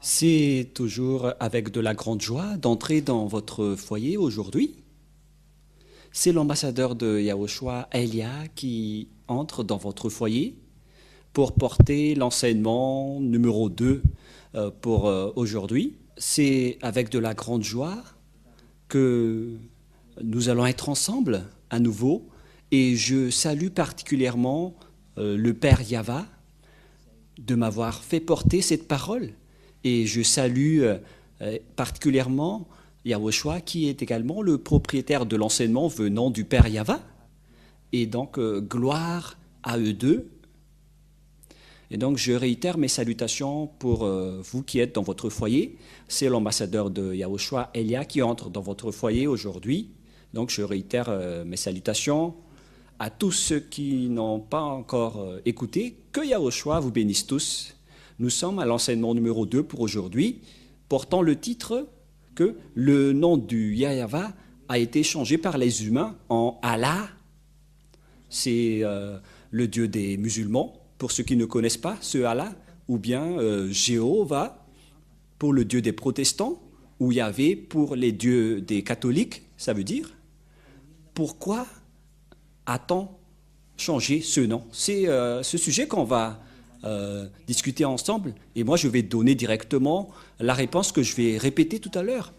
C'est toujours avec de la grande joie d'entrer dans votre foyer aujourd'hui. C'est l'ambassadeur de Yahushua, Elia, qui entre dans votre foyer pour porter l'enseignement numéro 2 pour aujourd'hui. C'est avec de la grande joie que nous allons être ensemble à nouveau et je salue particulièrement le Père Yava de m'avoir fait porter cette parole. Et je salue particulièrement Yahushua, qui est également le propriétaire de l'enseignement venant du Père Yava. Et donc, gloire à eux deux. Et donc, je réitère mes salutations pour vous qui êtes dans votre foyer. C'est l'ambassadeur de Yahushua, Elia, qui entre dans votre foyer aujourd'hui. Donc, je réitère mes salutations à tous ceux qui n'ont pas encore écouté. Que Yahushua vous bénisse tous. Nous sommes à l'enseignement numéro 2 pour aujourd'hui, portant le titre que le nom du Yahava a été changé par les humains en Allah. C'est le Dieu des musulmans, pour ceux qui ne connaissent pas ce Allah, ou bien Jéhovah pour le Dieu des protestants, ou Yahvé pour les dieux des catholiques. Ça veut dire, pourquoi a-t-on changé ce nom? C'est ce sujet qu'on va discuter ensemble, et moi je vais donner directement la réponse que je vais répéter tout à l'heure.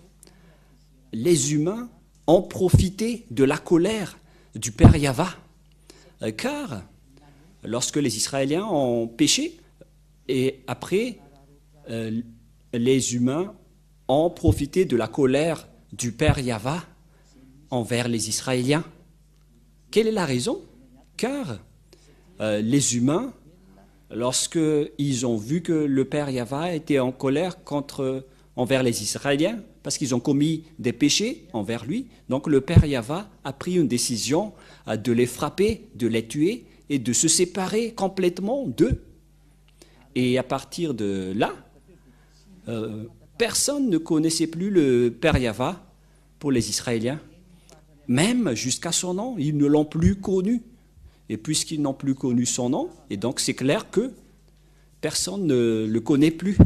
Les humains ont profité de la colère du Père Yava, car lorsque les Israéliens ont péché, et après les humains ont profité de la colère du Père Yava envers les Israéliens. Quelle est la raison? Car les humains, lorsqu'ils ont vu que le Père Yava était en colère envers les Israéliens, parce qu'ils ont commis des péchés envers lui, donc le Père Yava a pris une décision de les frapper, de les tuer et de se séparer complètement d'eux. Et à partir de là, personne ne connaissait plus le Père Yava pour les Israéliens. Même jusqu'à son nom, ils ne l'ont plus connu. Et puisqu'ils n'ont plus connu son nom, et donc c'est clair que personne ne le connaît plus.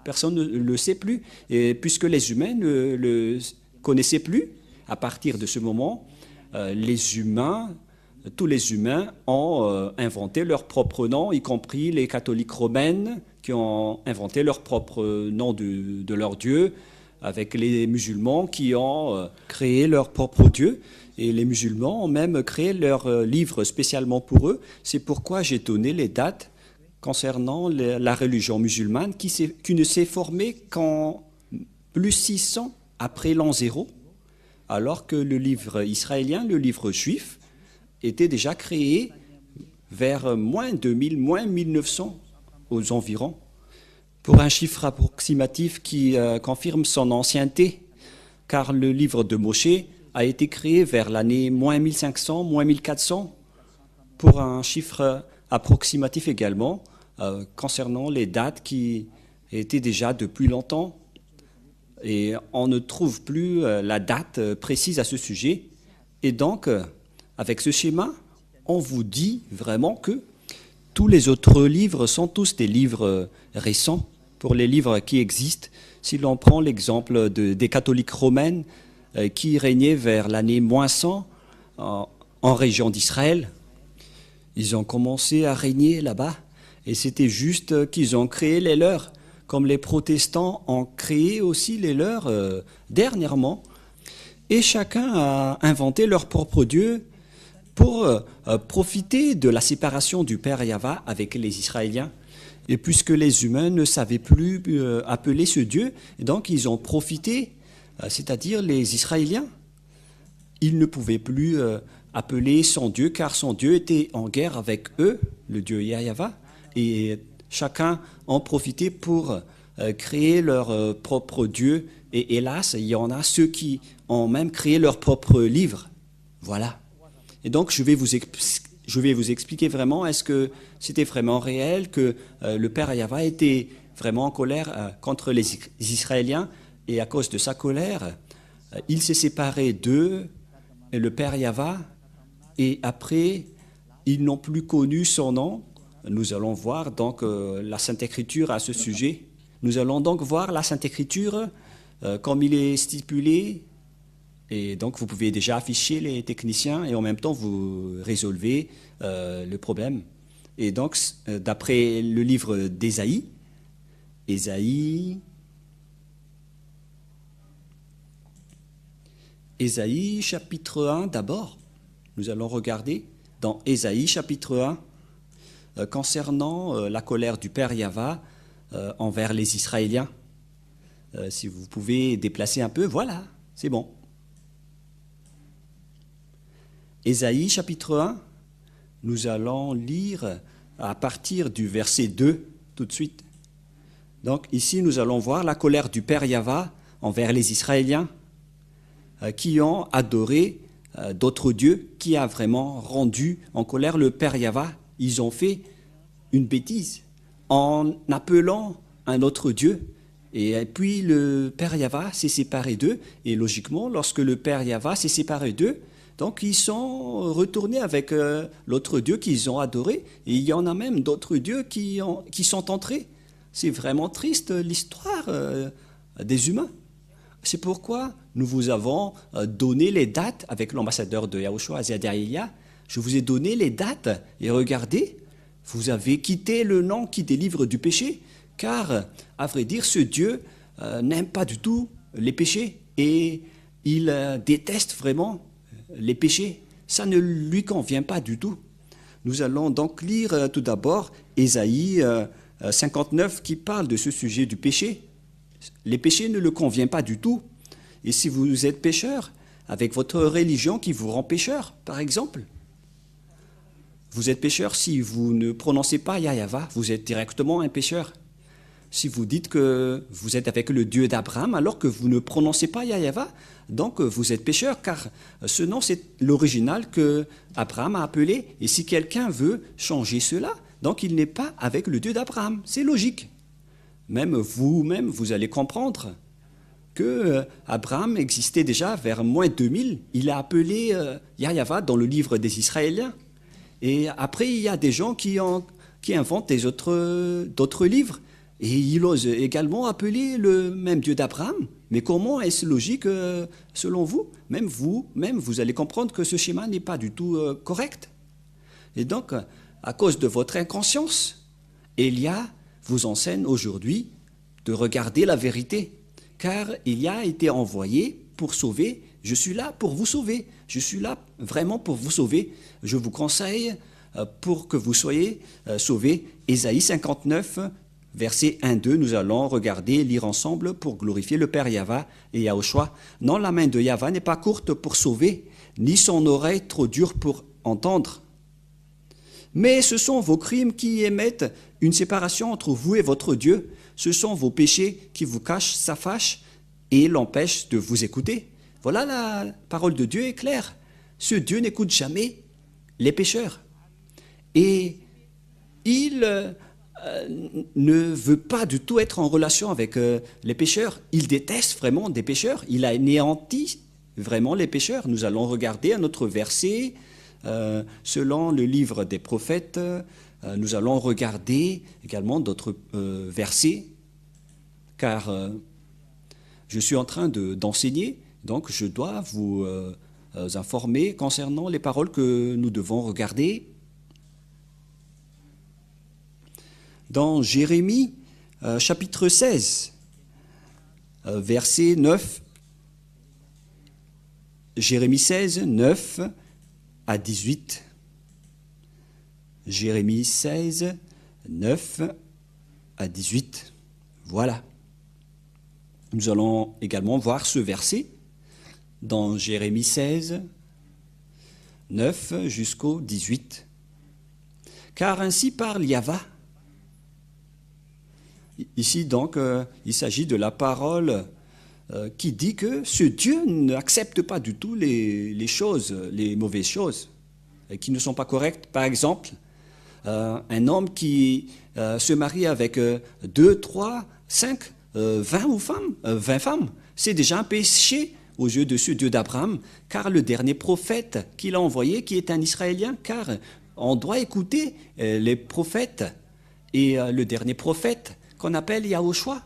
Personne ne le sait plus. Et puisque les humains ne le connaissaient plus, à partir de ce moment, tous les humains ont inventé leur propre nom, y compris les catholiques romaines qui ont inventé leur propre nom de leur Dieu, avec les musulmans qui ont créé leur propre Dieu. Et les musulmans ont même créé leur livre spécialement pour eux. C'est pourquoi j'ai donné les dates concernant la religion musulmane qui ne s'est formée qu'en plus 600 après l'an 0, alors que le livre israélien, le livre juif, était déjà créé vers moins 2000, moins 1900 aux environs, pour un chiffre approximatif qui confirme son ancienneté, car le livre de Moshe a été créé vers l'année moins 1500, moins 1400, pour un chiffre approximatif également, concernant les dates qui étaient déjà depuis longtemps. Et on ne trouve plus la date précise à ce sujet. Et donc, avec ce schéma, on vous dit vraiment que tous les autres livres sont tous des livres récents pour les livres qui existent. Si l'on prend l'exemple des catholiques romaines, qui régnaient vers l'année moins 100 en région d'Israël. Ils ont commencé à régner là-bas et c'était juste qu'ils ont créé les leurs, comme les protestants ont créé aussi les leurs dernièrement. Et chacun a inventé leur propre Dieu pour profiter de la séparation du Père Yava avec les Israéliens. Et puisque les humains ne savaient plus appeler ce Dieu, et donc ils ont profité, c'est-à-dire les Israéliens. Ils ne pouvaient plus appeler son Dieu, car son Dieu était en guerre avec eux, le Dieu Yahava, et chacun en profitait pour créer leur propre Dieu. Et hélas, il y en a ceux qui ont même créé leur propre livre. Voilà. Et donc, je vais vous expliquer vraiment, est-ce que c'était vraiment réel, que le Père Yahva était vraiment en colère contre les Israéliens. Et à cause de sa colère, il s'est séparé d'eux, et le Père Yava, et après, ils n'ont plus connu son nom. Nous allons voir donc la Sainte Écriture à ce sujet. Nous allons donc voir la Sainte Écriture comme il est stipulé. Et donc, vous pouvez déjà afficher les techniciens et en même temps, vous résolvez le problème. Et donc, d'après le livre d'Ésaïe, Ésaïe chapitre 1 d'abord, nous allons regarder dans Ésaïe chapitre 1 concernant la colère du Père Yahva envers les Israéliens. Si vous pouvez déplacer un peu, voilà, c'est bon. Ésaïe chapitre 1, nous allons lire à partir du verset 2 tout de suite. Donc ici, nous allons voir la colère du Père Yahva envers les Israéliens qui ont adoré d'autres dieux, qui a vraiment rendu en colère le Père Yahva. Ils ont fait une bêtise en appelant un autre Dieu. Et puis le Père Yahva s'est séparé d'eux. Et logiquement, lorsque le Père Yahva s'est séparé d'eux, donc ils sont retournés avec l'autre Dieu qu'ils ont adoré. Et il y en a même d'autres dieux qui sont entrés. C'est vraiment triste l'histoire des humains. C'est pourquoi nous vous avons donné les dates avec l'ambassadeur de Yahushua, Azadiah. Je vous ai donné les dates et regardez, vous avez quitté le nom qui délivre du péché, car, à vrai dire, ce Dieu n'aime pas du tout les péchés et il déteste vraiment les péchés. Ça ne lui convient pas du tout. Nous allons donc lire tout d'abord Ésaïe 59 qui parle de ce sujet du péché. Les péchés ne le conviennent pas du tout. Et si vous êtes pécheur, avec votre religion qui vous rend pécheur, par exemple, vous êtes pécheur si vous ne prononcez pas Yahva, vous êtes directement un pécheur. Si vous dites que vous êtes avec le Dieu d'Abraham alors que vous ne prononcez pas Yahva, donc vous êtes pécheur, car ce nom c'est l'original que Abraham a appelé. Et si quelqu'un veut changer cela, donc il n'est pas avec le Dieu d'Abraham. C'est logique. Même vous-même, vous allez comprendre que Abraham existait déjà vers moins 2000. Il a appelé Yahva dans le livre des Israéliens. Et après, il y a des gens qui inventent d'autres livres. Et ils osent également appeler le même Dieu d'Abraham. Mais comment est-ce logique selon vous? Même vous allez comprendre que ce schéma n'est pas du tout correct. Et donc, à cause de votre inconscience, Élia vous enseigne aujourd'hui de regarder la vérité, car il a été envoyé pour sauver. Je suis là pour vous sauver. Je suis là vraiment pour vous sauver. Je vous conseille pour que vous soyez sauvés. Ésaïe 59, versets 1-2, nous allons regarder, lire ensemble pour glorifier le Père Yahva et Yahushua. Non, la main de Yahva n'est pas courte pour sauver, ni son oreille trop dure pour entendre. Mais ce sont vos crimes qui émettent une séparation entre vous et votre Dieu. Ce sont vos péchés qui vous cachent sa fâche et l'empêchent de vous écouter. Voilà, la parole de Dieu est claire. Ce Dieu n'écoute jamais les pécheurs. Et il ne veut pas du tout être en relation avec les pécheurs. Il déteste vraiment des pécheurs. Il a anéanti vraiment les pécheurs. Nous allons regarder un autre verset. Selon le livre des prophètes, nous allons regarder également d'autres versets, car je suis en train d'enseigner, donc je dois vous informer concernant les paroles que nous devons regarder. Dans Jérémie, chapitre 16, verset 9, Jérémie 16, 9 à 18. Jérémie 16, 9 à 18. Voilà. Nous allons également voir ce verset dans Jérémie 16, 9 jusqu'au 18. Car ainsi parle Yahva. Ici donc, il s'agit de la parole qui dit que ce Dieu n'accepte pas du tout les choses, les mauvaises choses, qui ne sont pas correctes. Par exemple, un homme qui se marie avec 2, 3, 5, 20 femmes, c'est déjà un péché aux yeux de ce Dieu d'Abraham, car le dernier prophète qu'il a envoyé, qui est un Israélien, car on doit écouter les prophètes, et le dernier prophète qu'on appelle Yahushua,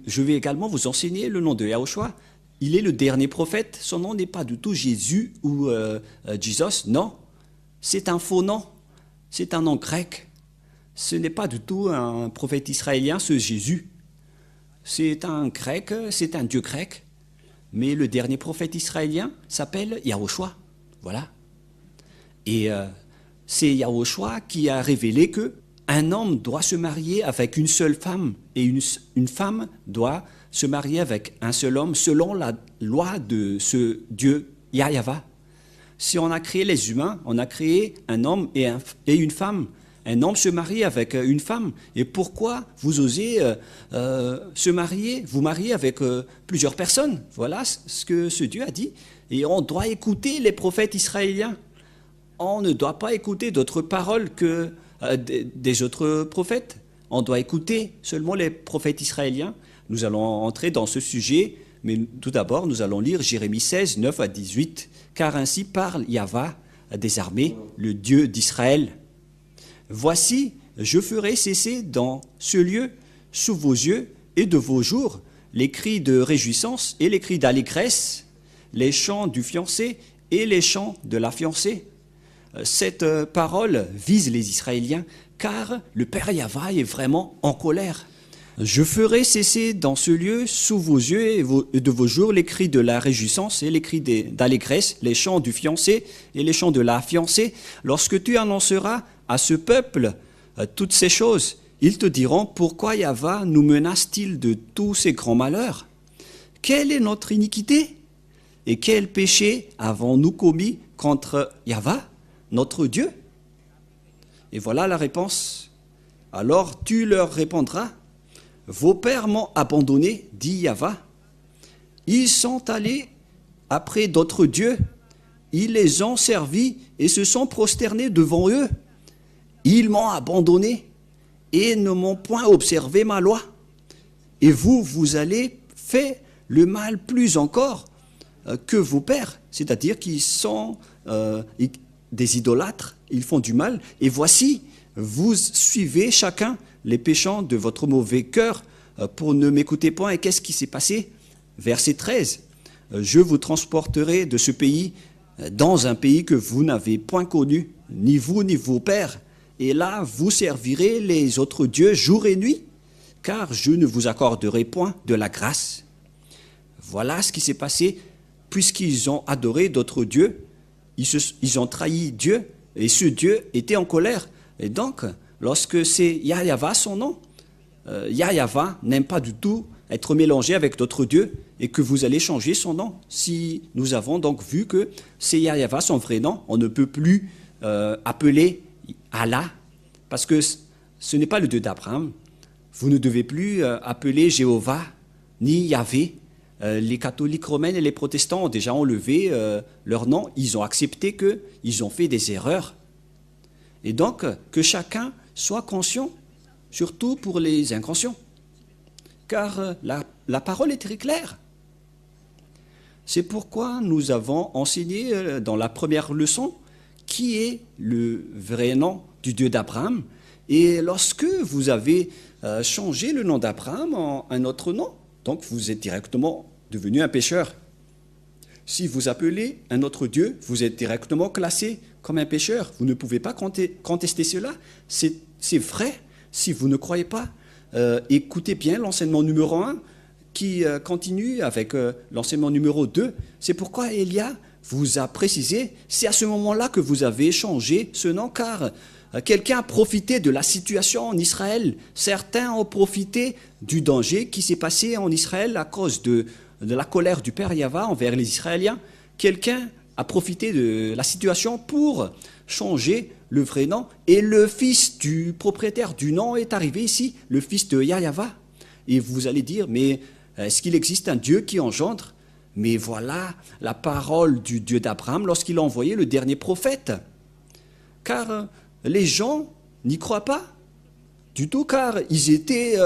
Je vais également vous enseigner le nom de Yahushua. Il est le dernier prophète. Son nom n'est pas du tout Jésus ou Jesus. Non, c'est un faux nom. C'est un nom grec. Ce n'est pas du tout un prophète israélien, ce Jésus. C'est un grec, c'est un dieu grec. Mais le dernier prophète israélien s'appelle Yahushua. Voilà. Et c'est Yahushua qui a révélé que un homme doit se marier avec une seule femme et une femme doit se marier avec un seul homme selon la loi de ce Dieu Yahva. Si on a créé les humains, on a créé un homme et une femme. Un homme se marie avec une femme. Et pourquoi vous osez vous marier avec plusieurs personnes? Voilà ce que ce Dieu a dit. Et on doit écouter les prophètes israéliens. On ne doit pas écouter d'autres paroles que des autres prophètes. On doit écouter seulement les prophètes israéliens. Nous allons entrer dans ce sujet, mais tout d'abord, nous allons lire Jérémie 16, 9 à 18. Car ainsi parle Yahva des armées, le Dieu d'Israël. Voici, je ferai cesser dans ce lieu, sous vos yeux et de vos jours, les cris de réjouissance et les cris d'allégresse, les chants du fiancé et les chants de la fiancée. Cette parole vise les Israéliens, car le Père Yahva est vraiment en colère. Je ferai cesser dans ce lieu, sous vos yeux et de vos jours, les cris de la réjouissance et les cris d'allégresse, les chants du fiancé et les chants de la fiancée. Lorsque tu annonceras à ce peuple toutes ces choses, ils te diront, pourquoi Yahva nous menace-t-il de tous ces grands malheurs? Quelle est notre iniquité? Et quel péché avons-nous commis contre Yahva, notre Dieu? Et voilà la réponse. Alors tu leur répondras, vos pères m'ont abandonné, dit Yahva. Ils sont allés après d'autres dieux, ils les ont servis et se sont prosternés devant eux. Ils m'ont abandonné et ne m'ont point observé ma loi. Et vous, vous allez faire le mal plus encore que vos pères, c'est-à-dire qu'ils sont des idolâtres, ils font du mal. Et voici, vous suivez chacun les péchants de votre mauvais cœur pour ne m'écouter point. Et qu'est-ce qui s'est passé? Verset 13. Je vous transporterai de ce pays dans un pays que vous n'avez point connu, ni vous ni vos pères. Et là, vous servirez les autres dieux jour et nuit, car je ne vous accorderai point de la grâce. Voilà ce qui s'est passé, puisqu'ils ont adoré d'autres dieux, ils ont trahi Dieu, et ce Dieu était en colère. Et donc, lorsque c'est Yahva son nom, Yahva n'aime pas du tout être mélangé avec d'autres dieux, et que vous allez changer son nom. Si nous avons donc vu que c'est Yahva son vrai nom, on ne peut plus appeler Allah, parce que ce n'est pas le Dieu d'Abraham. Vous ne devez plus appeler Jéhovah ni Yahvé. Les catholiques romains et les protestants ont déjà enlevé leur nom. Ils ont accepté qu'ils ont fait des erreurs. Et donc, que chacun soit conscient, surtout pour les inconscients. Car la parole est très claire. C'est pourquoi nous avons enseigné dans la première leçon qui est le vrai nom du Dieu d'Abraham. Et lorsque vous avez changé le nom d'Abraham en un autre nom, donc vous êtes directement devenu un pécheur. Si vous appelez un autre Dieu, vous êtes directement classé comme un pécheur. Vous ne pouvez pas contester cela. C'est vrai. Si vous ne croyez pas, écoutez bien l'enseignement numéro 1 qui continue avec l'enseignement numéro 2. C'est pourquoi Elia vous a précisé, c'est à ce moment-là que vous avez changé ce nom, car quelqu'un a profité de la situation en Israël. Certains ont profité du danger qui s'est passé en Israël à cause de la colère du Père Yahva envers les Israéliens. Quelqu'un a profité de la situation pour changer le vrai nom. Et le fils du propriétaire du nom est arrivé ici, le fils de Yahva. Et vous allez dire, mais est-ce qu'il existe un Dieu qui engendre? Mais voilà la parole du Dieu d'Abraham lorsqu'il a envoyé le dernier prophète. Car les gens n'y croient pas du tout, car ils étaient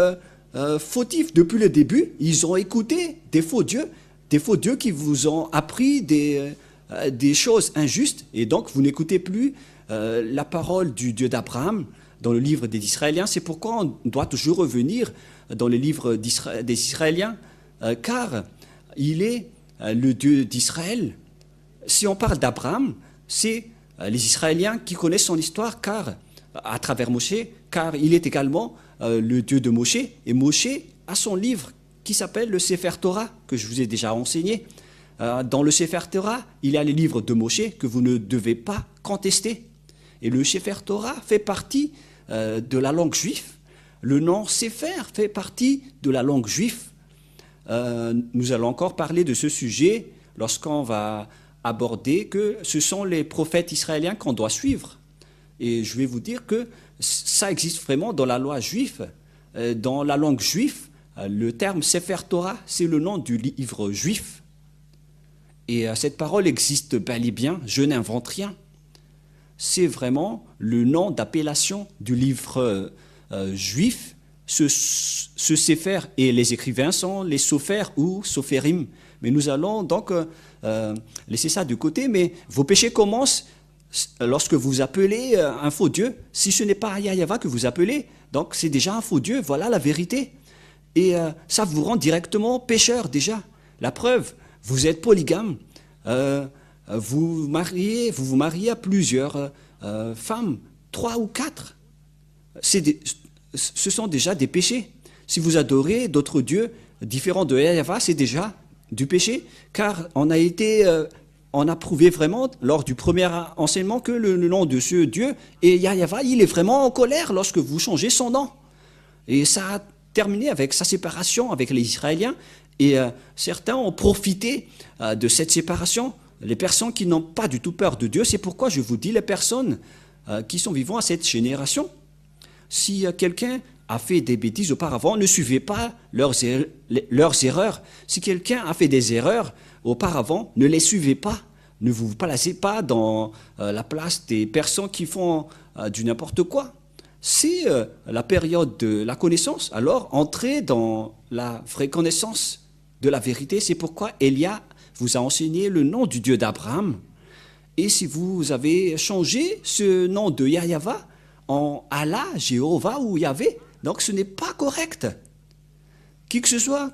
fautifs depuis le début. Ils ont écouté des faux dieux qui vous ont appris des choses injustes, et donc vous n'écoutez plus la parole du Dieu d'Abraham. dans le livre des Israéliens. C'est pourquoi on doit toujours revenir dans le livre des Israéliens, car il est le Dieu d'Israël. Si on parle d'Abraham, c'est les Israéliens qui connaissent son histoire, car à travers Moshe, car il est également le Dieu de Moshe. Et Moshe a son livre qui s'appelle le Sefer Torah, que je vous ai déjà enseigné. Dans le Sefer Torah, il y a les livres de Moshe que vous ne devez pas contester. Et le Sefer Torah fait partie de la langue juive. Le nom Sefer fait partie de la langue juive. Nous allons encore parler de ce sujet lorsqu'on va aborder que ce sont les prophètes israéliens qu'on doit suivre. Et je vais vous dire que ça existe vraiment dans la loi juive, dans la langue juive. Le terme Sefer Torah, c'est le nom du livre juif. Et cette parole existe bel et bien, je n'invente rien. C'est vraiment le nom d'appellation du livre juif. Ce Sefer, et les écrivains sont les Sophères ou Sophérim. Mais nous allons donc laisser ça de côté. Mais vos péchés commencent lorsque vous appelez un faux Dieu. Si ce n'est pas Yahyawa que vous appelez, donc c'est déjà un faux Dieu, voilà la vérité. Et ça vous rend directement pécheur déjà. La preuve, vous êtes polygame, vous vous mariez à plusieurs femmes, 3 ou 4. Ce sont déjà des péchés. Si vous adorez d'autres dieux différents de Yahyawa, c'est déjà du péché, car on a prouvé vraiment lors du premier enseignement que le nom de ce Dieu, et Yahyawa, il est vraiment en colère lorsque vous changez son nom. Et ça a terminé avec sa séparation avec les Israéliens, et certains ont profité de cette séparation, les personnes qui n'ont pas du tout peur de Dieu. C'est pourquoi je vous dis, les personnes qui sont vivant à cette génération, si quelqu'un a fait des bêtises auparavant, ne suivez pas leurs erreurs. Si quelqu'un a fait des erreurs auparavant, ne les suivez pas. Ne vous placez pas dans la place des personnes qui font du n'importe quoi. C'est la période de la connaissance, alors entrez dans la vraie connaissance de la vérité. C'est pourquoi Elia vous a enseigné le nom du Dieu d'Abraham. Et si vous avez changé ce nom de Yahyawa en Allah, Jéhovah ou Yahvé, donc ce n'est pas correct. Qui que ce soit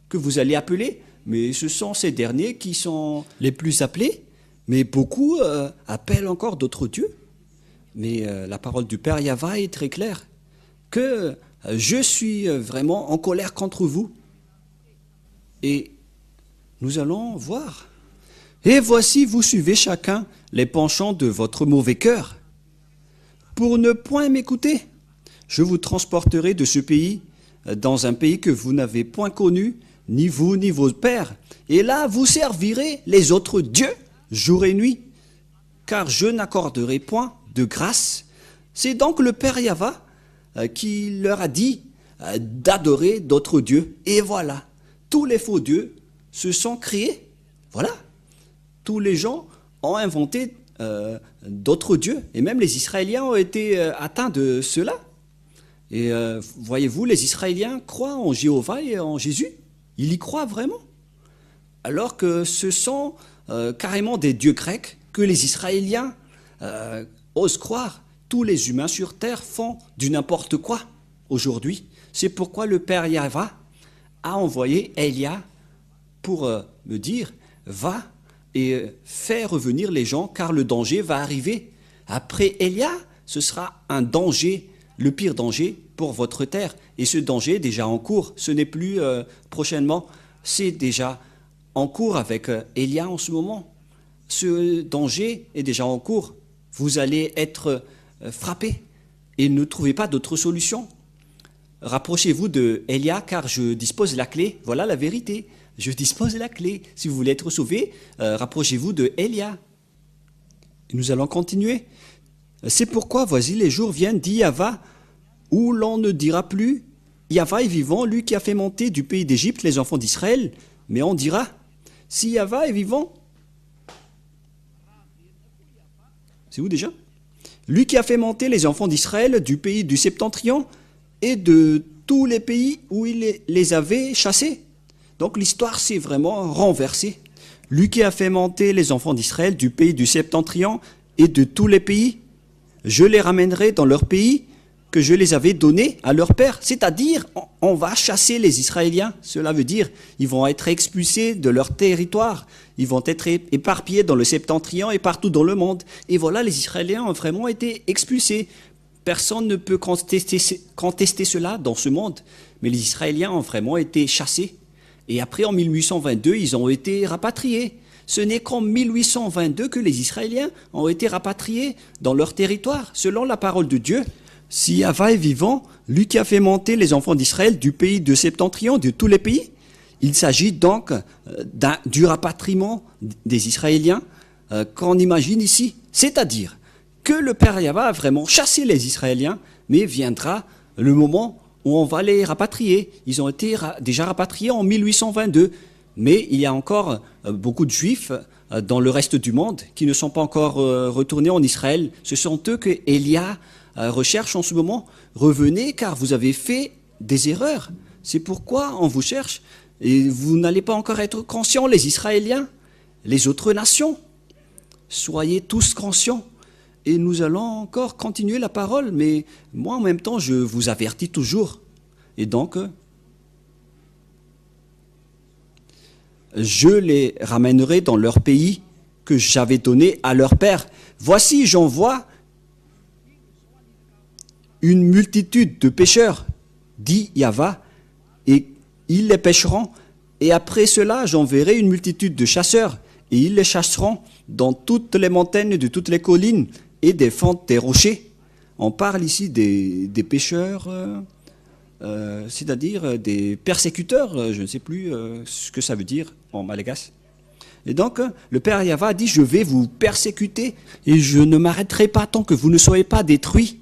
que vous allez appeler, mais ce sont ces derniers qui sont les plus appelés, mais beaucoup appellent encore d'autres dieux. Mais la parole du Père Yahva est très claire, que je suis vraiment en colère contre vous. Et nous allons voir. Et voici, vous suivez chacun les penchants de votre mauvais cœur. Pour ne point m'écouter, je vous transporterai de ce pays dans un pays que vous n'avez point connu, ni vous ni vos pères. Et là, vous servirez les autres dieux jour et nuit, car je n'accorderai point de grâce. C'est donc le Père Yahva qui leur a dit d'adorer d'autres dieux. Et voilà, tous les faux dieux se sont créés. Voilà, tous les gens ont inventé d'autres dieux. Et même les Israéliens ont été atteints de cela. Et voyez-vous, les Israéliens croient en Jéhovah et en Jésus. Ils y croient vraiment. Alors que ce sont carrément des dieux grecs que les Israéliens osent croire. Tous les humains sur terre font du n'importe quoi aujourd'hui. C'est pourquoi le Père Yahva a envoyé Elia pour me dire, va et fais revenir les gens, car le danger va arriver. Après Elia, ce sera un danger, le pire danger pour votre terre. Et ce danger est déjà en cours. Ce n'est plus prochainement, c'est déjà en cours avec Elia en ce moment. Ce danger est déjà en cours. Vous allez être frappés et ne trouvez pas d'autre solution. Rapprochez-vous de Elia, car je dispose la clé. Voilà la vérité. Je dispose la clé. Si vous voulez être sauvé, rapprochez-vous de Elia. Nous allons continuer. C'est pourquoi, voici, les jours viennent, dit Yahva, où l'on ne dira plus, Yahva est vivant, lui qui a fait monter du pays d'Égypte les enfants d'Israël, mais on dira, si Yahva est vivant, c'est où déjà? Lui qui a fait monter les enfants d'Israël du pays du Septentrion et de tous les pays où il les avait chassés. Donc l'histoire s'est vraiment renversée. Lui qui a fait monter les enfants d'Israël du pays du Septentrion et de tous les pays, je les ramènerai dans leur pays, que je les avais donnés à leur père. C'est-à-dire, on va chasser les Israéliens. Cela veut dire, ils vont être expulsés de leur territoire. Ils vont être éparpillés dans le septentrion et partout dans le monde. Et voilà, les Israéliens ont vraiment été expulsés. Personne ne peut contester cela dans ce monde. Mais les Israéliens ont vraiment été chassés. Et après, en 1822, ils ont été rapatriés. Ce n'est qu'en 1822 que les Israéliens ont été rapatriés dans leur territoire, selon la parole de Dieu. Si Yahva est vivant, lui qui a fait monter les enfants d'Israël du pays de septentrion, de tous les pays, il s'agit donc du rapatriement des Israéliens qu'on imagine ici. C'est-à-dire que le Père Yahva a vraiment chassé les Israéliens, mais viendra le moment où on va les rapatrier. Ils ont été déjà rapatriés en 1822. Mais il y a encore beaucoup de Juifs dans le reste du monde qui ne sont pas encore retournés en Israël. Ce sont eux que Élia recherche en ce moment. Revenez car vous avez fait des erreurs. C'est pourquoi on vous cherche. Et vous n'allez pas encore être conscients, les Israéliens, les autres nations. Soyez tous conscients. Et nous allons encore continuer la parole. Mais moi, en même temps, je vous avertis toujours. Et donc, je les ramènerai dans leur pays que j'avais donné à leur père. Voici, j'envoie une multitude de pêcheurs, dit Yahva, et ils les pêcheront. Et après cela, j'enverrai une multitude de chasseurs, et ils les chasseront dans toutes les montagnes de toutes les collines et des fentes des rochers. On parle ici des pêcheurs, c'est-à-dire des persécuteurs, je ne sais plus ce que ça veut dire en malgache. Et donc, le Père Yahva a dit, je vais vous persécuter et je ne m'arrêterai pas tant que vous ne soyez pas détruits,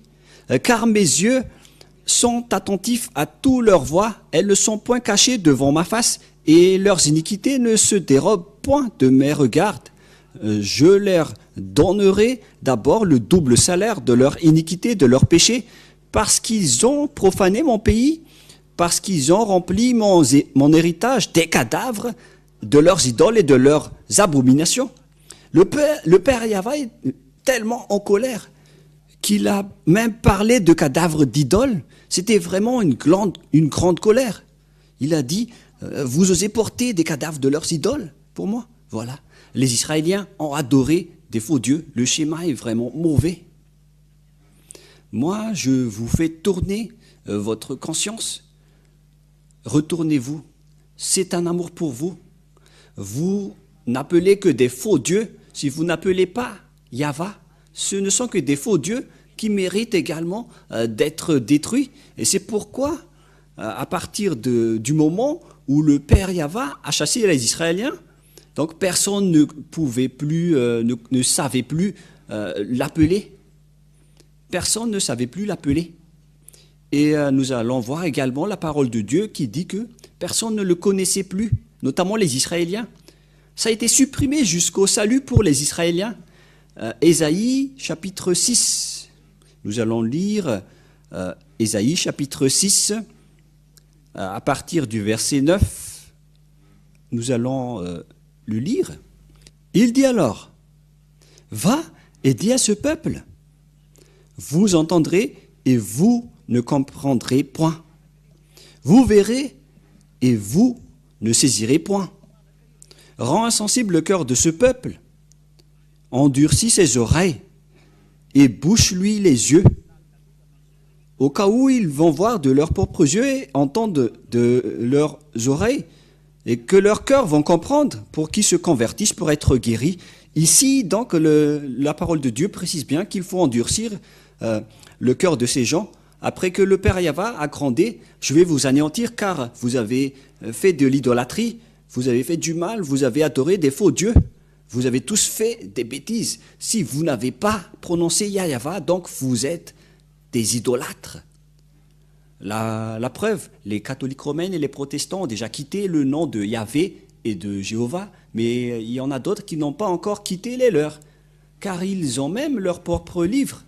car mes yeux sont attentifs à toutes leurs voies, elles ne sont point cachées devant ma face, et leurs iniquités ne se dérobent point de mes regards. Je leur donnerai d'abord le double salaire de leur iniquité, de leur péché, parce qu'ils ont profané mon pays, parce qu'ils ont rempli mon héritage des cadavres de leurs idoles et de leurs abominations. Le Père Yahva est tellement en colère qu'il a même parlé de cadavres d'idoles. C'était vraiment une grande colère. Il a dit, vous osez porter des cadavres de leurs idoles pour moi? Voilà. Les Israéliens ont adoré des faux dieux. Le schéma est vraiment mauvais. Moi, je vous fais tourner votre conscience. Retournez-vous. C'est un amour pour vous. Vous n'appelez que des faux dieux. Si vous n'appelez pas Yahva, ce ne sont que des faux dieux qui méritent également d'être détruits. Et c'est pourquoi, à partir du moment où le Père Yahva a chassé les Israéliens, donc personne ne pouvait plus, ne savait plus l'appeler. Personne ne savait plus l'appeler. Et nous allons voir également la parole de Dieu qui dit que personne ne le connaissait plus, notamment les Israéliens. Ça a été supprimé jusqu'au salut pour les Israéliens. Ésaïe chapitre 6. Nous allons lire Ésaïe chapitre 6 à partir du verset 9. Nous allons le lire. Il dit alors, va et dis à ce peuple, vous entendrez et vous ne comprendrez point. Vous verrez et vous ne saisirez point. Rends insensible le cœur de ce peuple, endurcis ses oreilles et bouche-lui les yeux, au cas où ils vont voir de leurs propres yeux et entendre de leurs oreilles, et que leurs cœurs vont comprendre pour qu'ils se convertissent pour être guéris. Ici, donc, la parole de Dieu précise bien qu'il faut endurcir le cœur de ces gens. Après que le Père Yahva a grondé, je vais vous anéantir car vous avez fait de l'idolâtrie, vous avez fait du mal, vous avez adoré des faux dieux, vous avez tous fait des bêtises. Si vous n'avez pas prononcé Yahva, donc vous êtes des idolâtres. La preuve, les catholiques romains et les protestants ont déjà quitté le nom de Yahvé et de Jéhovah, mais il y en a d'autres qui n'ont pas encore quitté les leurs, car ils ont même leur propre livre.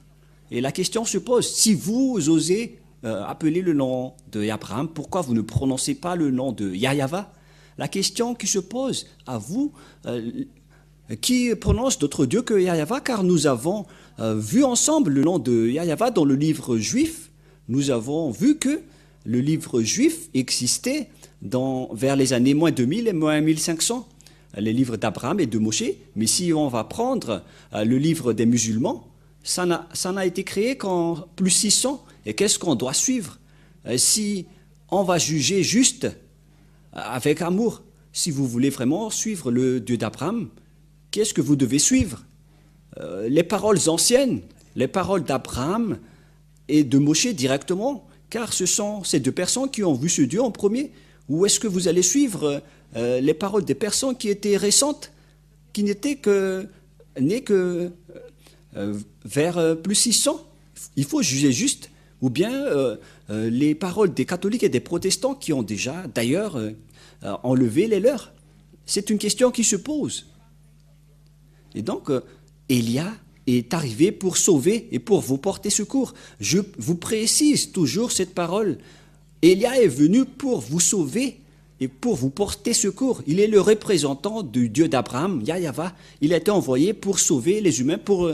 Et la question se pose, si vous osez appeler le nom de Abraham, pourquoi vous ne prononcez pas le nom de Yahva? La question qui se pose à vous, qui prononce d'autres dieux que Yahva, car nous avons vu ensemble le nom de Yahva dans le livre juif, nous avons vu que le livre juif existait vers les années moins 2000 et moins 1500, les livres d'Abraham et de Moshe. Mais si on va prendre le livre des musulmans, ça n'a été créé qu'en plus 600. Et qu'est-ce qu'on doit suivre? Si on va juger juste avec amour, si vous voulez vraiment suivre le Dieu d'Abraham, qu'est-ce que vous devez suivre? Les paroles anciennes, les paroles d'Abraham et de Moshe directement, car ce sont ces deux personnes qui ont vu ce Dieu en premier. Ou est-ce que vous allez suivre les paroles des personnes qui étaient récentes, qui n'étaient nées que vers plus 600? Il faut juger juste. Ou bien les paroles des catholiques et des protestants qui ont déjà, d'ailleurs, enlevé les leurs. C'est une question qui se pose. Et donc, Élia est arrivé pour sauver et pour vous porter secours. Je vous précise toujours cette parole. Élia est venu pour vous sauver et pour vous porter secours. Il est le représentant du Dieu d'Abraham, Yahva. Il a été envoyé pour sauver les humains, pour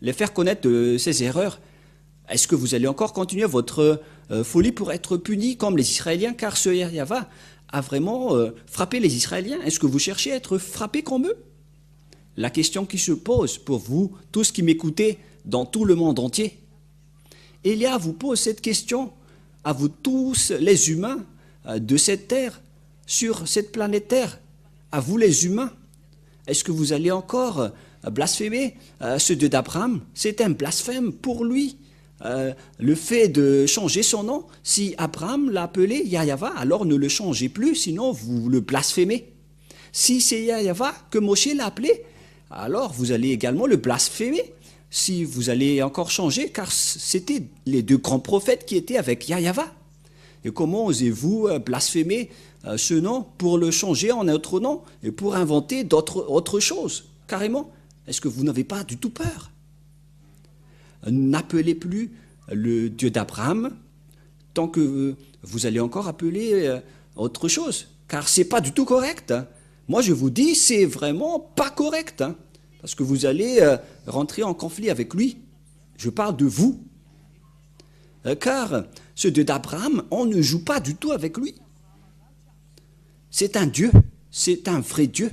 les faire connaître de ses erreurs. Est-ce que vous allez encore continuer votre folie pour être puni comme les Israéliens? Car ce Yahva a vraiment frappé les Israéliens. Est-ce que vous cherchez à être frappé comme eux? La question qui se pose pour vous, tous qui m'écoutez dans tout le monde entier, Élia vous pose cette question à vous tous les humains de cette terre, sur cette planète Terre, à vous les humains. Est-ce que vous allez encore blasphémer ce Dieu d'Abraham? C'est un blasphème pour lui. Le fait de changer son nom, si Abraham l'a appelé Yahva, alors ne le changez plus, sinon vous le blasphémez. Si c'est Yahva que Moshe l'a appelé, alors vous allez également le blasphémer. Si vous allez encore changer, car c'était les deux grands prophètes qui étaient avec Yahva. Et comment osez-vous blasphémer ce nom pour le changer en un autre nom et pour inventer autre chose, carrément? Est-ce que vous n'avez pas du tout peur? N'appelez plus le Dieu d'Abraham tant que vous allez encore appeler autre chose, car c'est pas du tout correct. Moi, je vous dis, c'est vraiment pas correct, parce que vous allez rentrer en conflit avec lui. Je parle de vous. Car ce Dieu d'Abraham, on ne joue pas du tout avec lui. C'est un Dieu, c'est un vrai Dieu.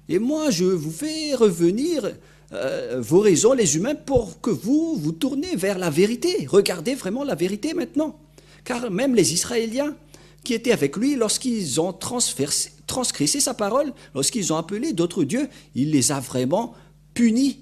Et moi, je vous fais revenir vos raisons, les humains, pour que vous tournez vers la vérité. Regardez vraiment la vérité maintenant. Car même les Israéliens qui étaient avec lui, lorsqu'ils ont transgressé sa parole, lorsqu'ils ont appelé d'autres dieux, il les a vraiment punis.